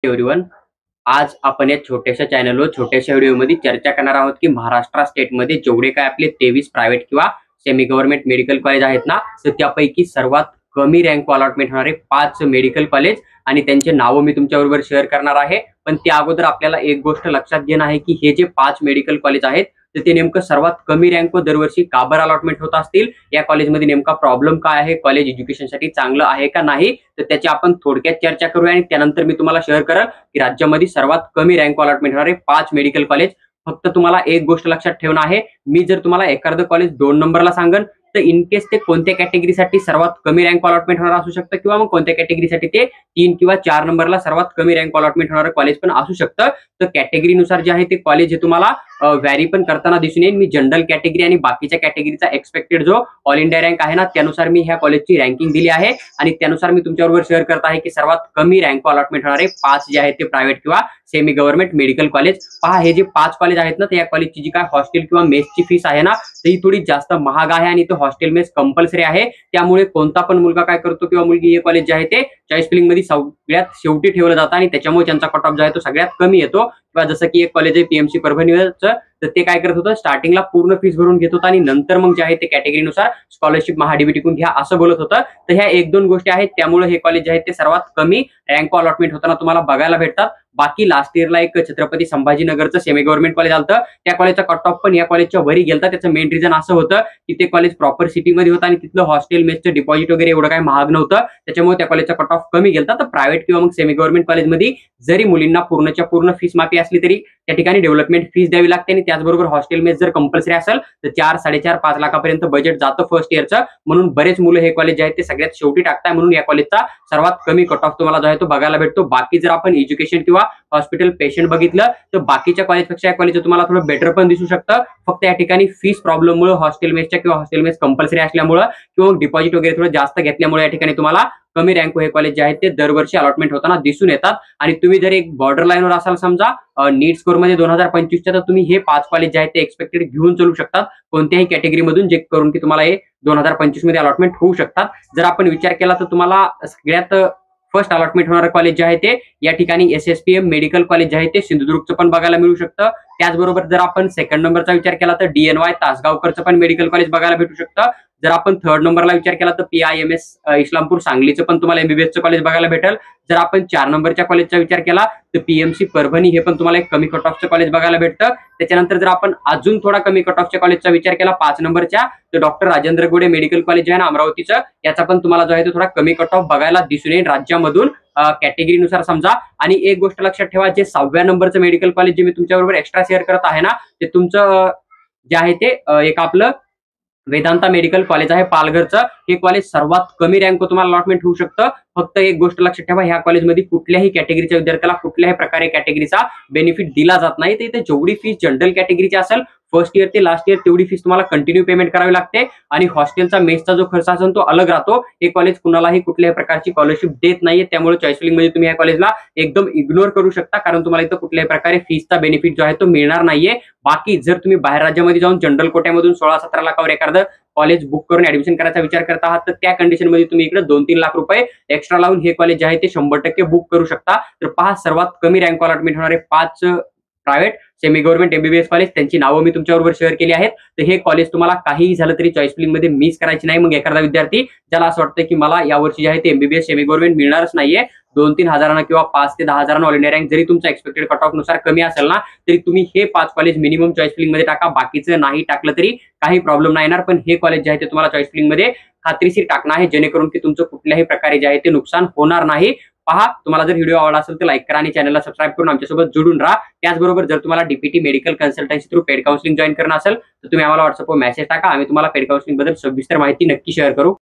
Everyone, आज आपण या छोट्याशा चॅनलवर छोट्याशा व्हिडिओमध्ये चर्चा करणार आहोत की महाराष्ट्र स्टेटमध्ये जेवढे काय आपले 23 प्रायव्हेट किंवा सेमी गव्हर्नमेंट मेडिकल कॉलेज आहेत ना, तर त्यापैकी सर्वात कमी रँक अलॉटमेंट होणारे 5 मेडिकल कॉलेज आणि त्यांचे नाव मी तुमच्याबरोबर शेअर करणार आहे। पण त्या अगोदर आपल्याला एक गोष्ट लक्षात घेणं आहे की हे जे 5 मेडिकल कॉलेज आहेत तर ते नेमकं सर्वात कमी रँक व दरवर्षी का बरं अलॉटमेंट होत असतील, या कॉलेजमध्ये नेमका प्रॉब्लेम काय आहे, कॉलेज एज्युकेशनसाठी चांगलं आहे का नाही, तर त्याची आपण थोडक्यात चर्चा करूया। आणि त्यानंतर मी तुम्हाला शेअर करेल की राज्यामध्ये सर्वात कमी रँक अलॉटमेंट होणारे 5 मेडिकल कॉलेज। फक्त तुम्हाला एक गोष्ट लक्षात ठेवणं आहे, मी जर तुम्हाला एखादं कॉलेज 2 नंबरला सांगन तर इन केस ते कोणत्या कॅटेगरीसाठी सर्वात कमी रँक अलॉटमेंट होणार असू शकतं किंवा मग कोणत्या कॅटेगरीसाठी ते 3 किंवा 4 नंबरला सर्वात कमी रँक अलॉटमेंट होणारं कॉलेज पण असू शकतं। तर कॅटेगरीनुसार जे आहे ते कॉलेज हे तुम्हाला व्हॅरी पण करताना दिसून येईल। मी जनरल कॅटेगरी आणि बाकीच्या कॅटेगरीचा एक्सपेक्टेड जो ऑल इंडिया रँक आहे ना, त्यानुसार मी ह्या कॉलेजची रँकिंग दिली आहे आणि त्यानुसार मी तुमच्याबरोबर शेअर करत आहे की सर्वात कमी रँक अलॉटमेंट होणारे 5 जे आहेत ते प्रायव्हेट किंवा सेमी गव्हर्नमेंट मेडिकल कॉलेज। पहा, हे जे 5 कॉलेज आहेत ना, तर या कॉलेजची जी काय हॉस्टेल किंवा मेसची फीस आहे ना, तर ही थोडी जास्त महाग आहे आणि तो हॉस्टेल मेस कंपल्सरी आहे। त्यामुळे कोणता पण मुलगा काय करतो किंवा मुलगी हे कॉलेज जे आहे ते चॉईस फिलिंग मध्ये सगळ्यात शेवटी ठेवलं जातं आणि त्याच्यामुळे त्यांचा कट ऑफ जो आहे तो सगळ्यात कमी येतो। किंवा जसं की एक कॉलेज आहे पीएमसी परभणीचं, तर ते काय करत होतं, स्टार्टिंगला पूर्ण फीस भरून घेत होतं आणि नंतर मग जे आहे ते कॅटेगरीनुसार स्कॉलरशिप महाडीबीटीतून घ्या असं बोलत होतं। तर ह्या 1-2 गोष्टी आहेत, त्यामुळे हे कॉलेज जे आहे ते सर्वात कमी रँक अलॉटमेंट होताना तुम्हाला बघायला भेटतात। बाकी लास्ट इयरला एक छत्रपती संभाजीनगरचं सेमी गव्हर्नमेंट कॉलेज आलं, त्या कॉलेजचा कट ऑफ पण या कॉलेजच्या वरी गेलता। त्याचं मेन रिझन असं होतं की ते कॉलेज प्रॉपर सिटीमध्ये होतं आणि तिथलं हॉस्टेल मेसचं डिपॉझिट वगैरे एवढं काही महाग नव्हतं, त्याच्यामुळे त्या कॉलेजचा कट ऑफ कमी गेलता। तर प्रायव्हेट किंवा मग सेमी गव्हर्नमेंट कॉलेजमध्ये जरी मुलींना पूर्णच्या पूर्ण फीस माफी असली तरी त्या ठिकाणी डेव्हलपमेंट फीस द्यावी लागते आणि त्याचबरोबर हॉस्टेल मेस जर कंपल्सरी असेल तर 4-4.5-5 लाखापर्यंत बजेट जातं फर्स्ट इयरचं। म्हणून बरेच मुलं हे कॉलेज जे आहे ते सगळ्यात शेवटी टाकताय, म्हणून या कॉलेजचा सर्वात कमी कट ऑफ तुम्हाला जो आहे तो बघायला भेटतो। बाकी जर आपण एज्युकेशन किंवा हॉस्पिटल पेशंट बघितलं तर बाकीच्या कॉलेजपेक्षा या कॉलेज तुम्हाला थोडं बेटर पण दिसू शकतं। फक्त या ठिकाणी फीस प्रॉब्लेममुळे हॉस्टेल मेसच्या किंवा हॉस्टेल मेस कंपल्सरी असल्यामुळे किंवा डिपॉझिट वगैरे थोडं जास्त घेतल्यामुळे या ठिकाणी तुम्हाला कमी रँक हे कॉलेज जे आहेत ते दरवर्षी अलॉटमेंट होताना दिसून येतात। आणि तुम्ही जर एक बॉर्डर लाईनवर असाल समजा नीट स्कोर मध्ये 2025च्या, तर तुम्ही हे 5 कॉलेज जे आहेत ते एक्सपेक्टेड घेऊन चलू शकतात कोणत्याही कॅटेगरीमधून, जे करून की तुम्हाला हे 2025 मध्ये अलॉटमेंट होऊ शकतात। जर आपण विचार केला तर तुम्हाला सगळ्यात फर्स्ट अलॉटमेंट होणारं कॉलेज जे आहे ते या ठिकाणी एसएसपीएम मेडिकल कॉलेज जे आहे ते सिंधुदुर्गचं पण बघायला मिळू शकतं। त्याचबरोबर जर आपण सेकंड नंबरचा विचार केला तर डीएनवाय तासगावकरचं पण मेडिकल कॉलेज बघायला भेटू शकतं। जर आपण थर्ड नंबरला विचार केला तर पीआयएमएस इस्लामपूर सांगलीचं पण तुम्हाला एमबीबीएसचं कॉलेज बघायला भेटेल। जर आपण 4 नंबरच्या कॉलेजचा विचार केला तर पीएमसी परभणी हे पण तुम्हाला एक कमी कट ऑफचं कॉलेज बघायला भेटतं। त्याच्यानंतर जर आपण अजून थोडा कमी कट ऑफच्या कॉलेजचा विचार केला 5 नंबरच्या, तर doctor Rajendra Gode medical college आहे ना अमरावतीचं, याचा पण तुम्हाला जो आहे तो थोडा कमी कट ऑफ बघायला दिसून येईल राज्यामधून कॅटेगरीनुसार समजा। आणि एक गोष्ट लक्षात ठेवा, जे 6व्या नंबरचं मेडिकल कॉलेज जे मी तुमच्याबरोबर एक्स्ट्रा शेअर करत आहे ना, ते तुमचं जे आहे ते एक आपलं वेदांता मेडिकल कॉलेज आहे पालघरचं। हे कॉलेज सर्वात कमी रँक तुम्हाला अलॉटमेंट होऊ शकतं। फक्त एक गोष्ट लक्षात ठेवा, ह्या कॉलेजमध्ये कुठल्याही कॅटेगरीच्या विद्यार्थ्याला कुठल्याही प्रकारे कॅटेगरीचा बेनिफिट दिला जात नाही। तर इथे जेवढी फीस जनरल कॅटेगरीची असेल फर्स्ट इयर ते लास्ट इयर तेवढी फीस तुम्हाला कंटिन्यू पेमेंट करावी लागते आणि हॉस्टेलचा मेसचा जो खर्च असेल तो अलग राहतो। हे कॉलेज कुणालाही कुठल्याही प्रकारची स्कॉलरशिप देत नाहीये, त्यामुळे चॉईस फिलिंग मध्ये तुम्ही या कॉलेजला एकदम इग्नोर करू शकता, कारण तुम्हाला इथं कुठल्याही प्रकारे फीसचा बेनिफिट जो आहे तो मिळणार नाहीये। बाकी जर तुम्ही बाहेर राज्यामध्ये जाऊन जनरल कोट्यामधून 16-17 लाखावर एखादं कॉलेज बुक करून ऍडमिशन करायचा विचार करत आहात, तर त्या कंडिशन मध्ये तुम्ही इकडे 2-3 लाख रुपये एक्स्ट्रा लावून हे कॉलेज जे आहे ते 100% बुक करू शकता। तर पहा, सर्वात कमी रँक अलॉटमेंट होणारे 5 private semi government MBBS college, त्यांची नावं मी तुमच्याबरोबर शेअर केली आहेत। तर हे कॉलेज तुम्हाला काहीही झालं तरी चॉईस फिलिंग मध्ये मिस करायची नाही। मग एखादा विद्यार्थी ज्याला असं वाटतं की मला यावर्षी जे आहे ते एमबीबीएस सेमी गव्हर्नमेंट मिळणारच नाहीये, 2-3 हजारांना किंवा 5 ते 10 हजारांना ऑल इंडिया रँक जरी तुमचा एक्सपेक्टेड कट ऑफ नुसार कमी असेल ना, तरी तुम्ही हे 5 कॉलेज मिनिमम चॉईस फिलिंग मध्ये टाका। बाकीचं नाही टाकलं तरी काही प्रॉब्लेम नाही येणार, पण हे कॉलेज जे आहे ते तुम्हाला चॉईस फिलिंग मध्ये खात्रीशीर टाकणं आहे, जेणेकरून की तुमचं कुठल्याही प्रकारे जे आहे ते नुकसान होणार नाही। पहा, तुम्हाला जर व्हिडिओ आवडला असेल तर लाईक करा आणि चॅनलला सबस्क्राईब करून आमच्यासोबत जोडून राहा। त्याचबरोबर जर तुम्हाला DPT medical consultancy through paid counselling join करणं असेल तर तुम्ही आम्हाला व्हॉट्सअपवर मेसेज टाका, आम्ही तुम्हाला पेड काउन्सिलिंग बद्दल सविस्तर माहिती नक्की शेअर करू।